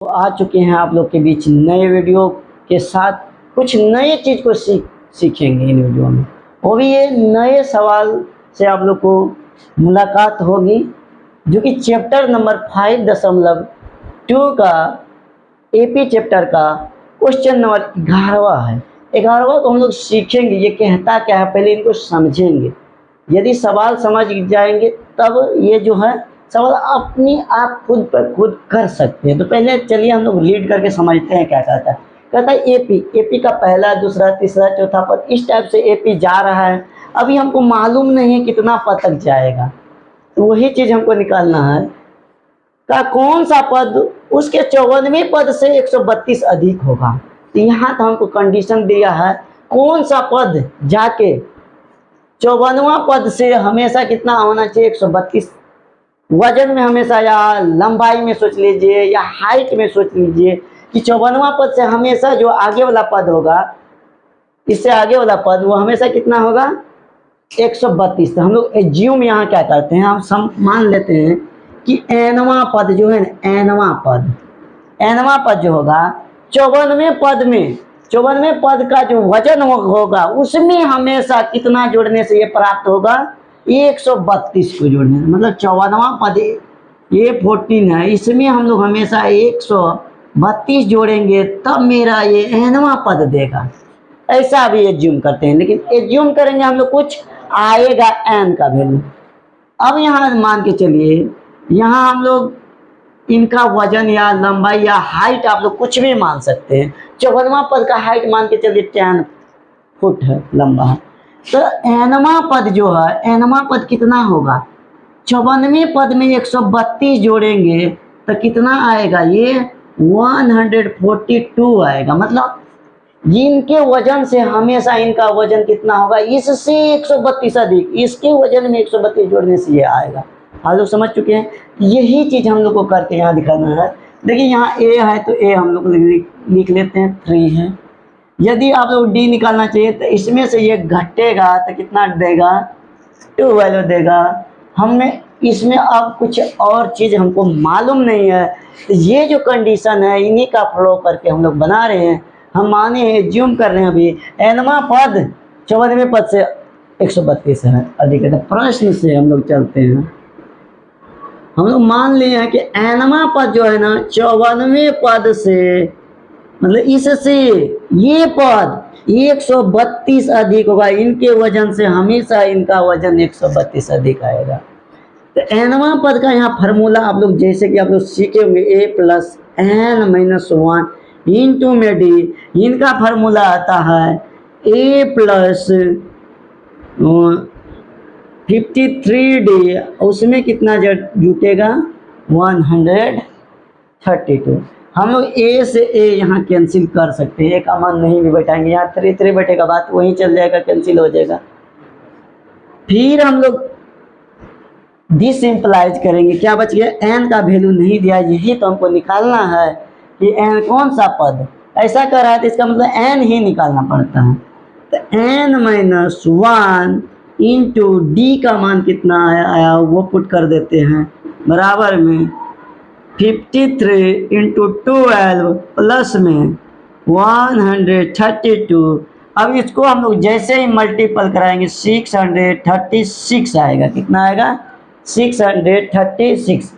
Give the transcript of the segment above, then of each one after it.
तो आ चुके हैं आप लोग के बीच नए वीडियो के साथ। कुछ नए चीज़ को सीखेंगे इन वीडियो में, वो भी ये नए सवाल से आप लोग को मुलाकात होगी, जो कि चैप्टर नंबर 5.2 का एपी चैप्टर का क्वेश्चन नंबर 11वां है। 11वां को हम लोग सीखेंगे, ये कहता क्या है पहले इनको समझेंगे। यदि सवाल समझ जाएंगे तब ये जो है सवाल अपनी आप खुद पर खुद कर सकते हैं। तो पहले चलिए हम लोग रीड करके समझते हैं क्या कहता है। कहता है एपी का पहला, दूसरा, तीसरा, चौथा पद, इस टाइप से एपी जा रहा है। अभी हमको मालूम नहीं है कितना पद तक जाएगा, तो वही चीज़ हमको निकालना है का कौन सा पद उसके 54वें पद से 132 अधिक होगा। तो यहाँ तो हमको कंडीशन दिया है कौन सा पद जाके 54वां पद से हमेशा कितना होना चाहिए, 132। वजन में हमेशा, या लंबाई में सोच लीजिए, या हाइट में सोच लीजिए कि 54वां पद से हमेशा जो आगे वाला पद होगा, इससे आगे वाला पद वो हमेशा कितना होगा, 132। तो हम लोग एज्यूम यहाँ क्या करते हैं, हम मान लेते हैं कि एनवां पद जो है ना, एनवां पद जो होगा 54वें पद में, 54वें पद का जो वजन होगा उसमें हमेशा कितना जोड़ने से ये प्राप्त होगा, 132 को जोड़ने से। मतलब 54वां पद ये 14 है, इसमें हम लोग हमेशा 132 जोड़ेंगे तब मेरा ये एनवां पद देगा। ऐसा भी एज्यूम करते हैं, लेकिन एज्यूम करेंगे हम लोग कुछ आएगा एन का वैल्यू। अब यहाँ मान के चलिए, यहाँ हम लोग इनका वजन या लंबाई या हाइट आप लोग कुछ भी मान सकते हैं। 54वां पद का हाइट मान के चलिए 10 फुट है, लंबा है। तो एनवां पद जो है, एनवां पद कितना होगा, 54वें पद में 132 जोड़ेंगे तो कितना आएगा, ये 142 आएगा। मतलब जिनके वजन से हमेशा इनका वजन कितना होगा, इससे 132 अधिक, इसके वजन में 132 जोड़ने से ये आएगा। आप लोग समझ चुके हैं। यही चीज़ हम लोग को करके यहाँ दिखाना है। देखिए यहाँ ए है तो ए हम लोग लिख लेते हैं 3 है। यदि आप लोग डी निकालना चाहिए तो इसमें से ये घटेगा तो कितना देगा, 2 वैल्यू देगा। हमें इसमें अब कुछ और चीज़ हमको मालूम नहीं है, तो ये जो कंडीशन है इन्हीं का फॉलो करके हम लोग बना रहे हैं। हम माने एज्यूम कर रहे हैं अभी एनवां पद 54वें पद से 132 है अधिक है। तो प्रश्न से हम लोग चलते हैं। हम लोग मान लिए हैं कि एनवां पद जो है ना 54वें पद से, मतलब इससे ये पद 132 अधिक होगा। इनके वजन से हमेशा इनका वजन 132 अधिक आएगा। तो एनवां पद का यहाँ फार्मूला आप लोग जैसे कि आप लोग सीखे होंगे, a plus N minus 1 into में डी। इनका फार्मूला आता है a प्लस 53d, उसमें कितना जुटेगा, 132। हम लोग ए से ए यहाँ कैंसिल कर सकते हैं, ए का मान नहीं भी बैठाएंगे, यहाँ 3 बैठेगा, बात वहीं चल जाएगा, कैंसिल हो जाएगा। फिर हम लोग डिसिंपलाइज करेंगे, क्या बच गया, एन का वैल्यू नहीं दिया। यही तो हमको निकालना है कि एन कौन सा पद ऐसा कर रहा है, तो इसका मतलब एन ही निकालना पड़ता है। तो एन माइनस 1 इंटू डी का मान कितना आया वो पुट कर देते हैं, बराबर में 53 इंटू 12 प्लस में 132। अब इसको हम लोग जैसे ही मल्टीपल कराएंगे 636 आएगा। कितना आएगा, 636।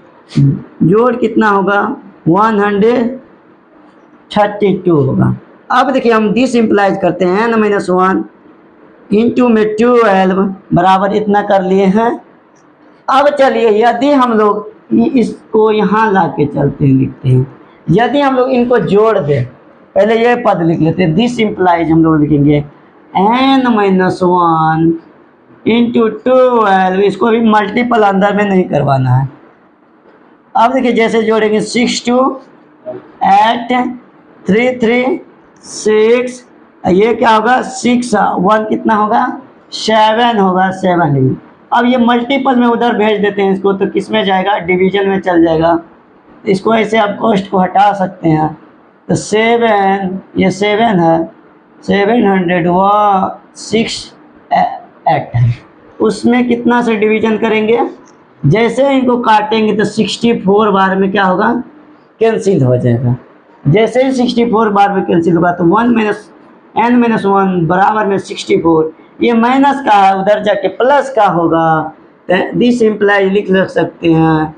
जोड़ कितना होगा, 132 होगा। अब देखिए हम डिसिंपलाइज करते हैं, n माइनस 1 इंटू में 12 बराबर इतना कर लिए हैं। अब चलिए यदि हम लोग इसको यहाँ ला के चलते हैं, लिखते हैं, यदि हम लोग इनको जोड़ दें, पहले ये पद लिख लेते हैं, डिसिंपलाइज हम लोग लिखेंगे n माइनस 1 इंटू 12, इसको भी मल्टीपल अंदर में नहीं करवाना है। अब देखिए जैसे जोड़ेंगे 6 2 8 3 3 6, ये क्या होगा, 6 1 कितना होगा, 7 होगा, 7 ही। अब ये मल्टीपल में उधर भेज देते हैं इसको, तो किस में जाएगा, डिवीजन में चल जाएगा। इसको ऐसे आप कॉस्ट को हटा सकते हैं। तो 7, ये 7 है, 768 है, उसमें कितना से डिवीजन करेंगे, जैसे इनको काटेंगे तो 64 बार में क्या होगा, कैंसिल हो जाएगा। जैसे ही 64 बार में कैंसिल होगा तो 1 माइनस n माइनस 1 बराबर में 64, ये माइनस का है, उधर जाके प्लस का होगा। दिस इम्प्लाई लिख सकते हैं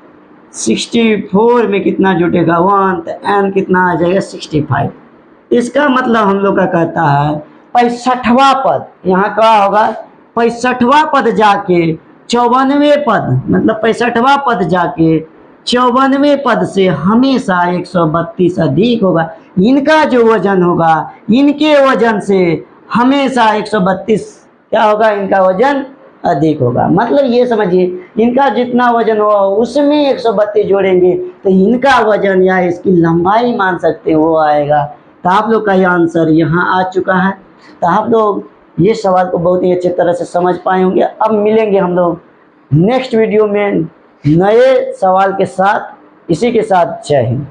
64 में कितना जुटेगा 1, तो n कितना आ जाएगा 65। इसका मतलब हम लोग का कहता है 65वां पद, यहाँ क्या होगा 65वां पद जाके 54वें पद, मतलब 65वां पद जाके 54वें पद से हमेशा 132 अधिक होगा। इनका जो वजन होगा, इनके वजन से हमेशा 132 क्या होगा, इनका वजन अधिक होगा। मतलब ये समझिए, इनका जितना वजन होगा उसमें 132 जोड़ेंगे तो इनका वजन या इसकी लंबाई मान सकते हैं वो आएगा। तो आप लोग का ये आंसर यहाँ आ चुका है। तो आप लोग ये सवाल को बहुत ही अच्छे तरह से समझ पाए होंगे। अब मिलेंगे हम लोग नेक्स्ट वीडियो में नए सवाल के साथ। इसी के साथ जय हिंद।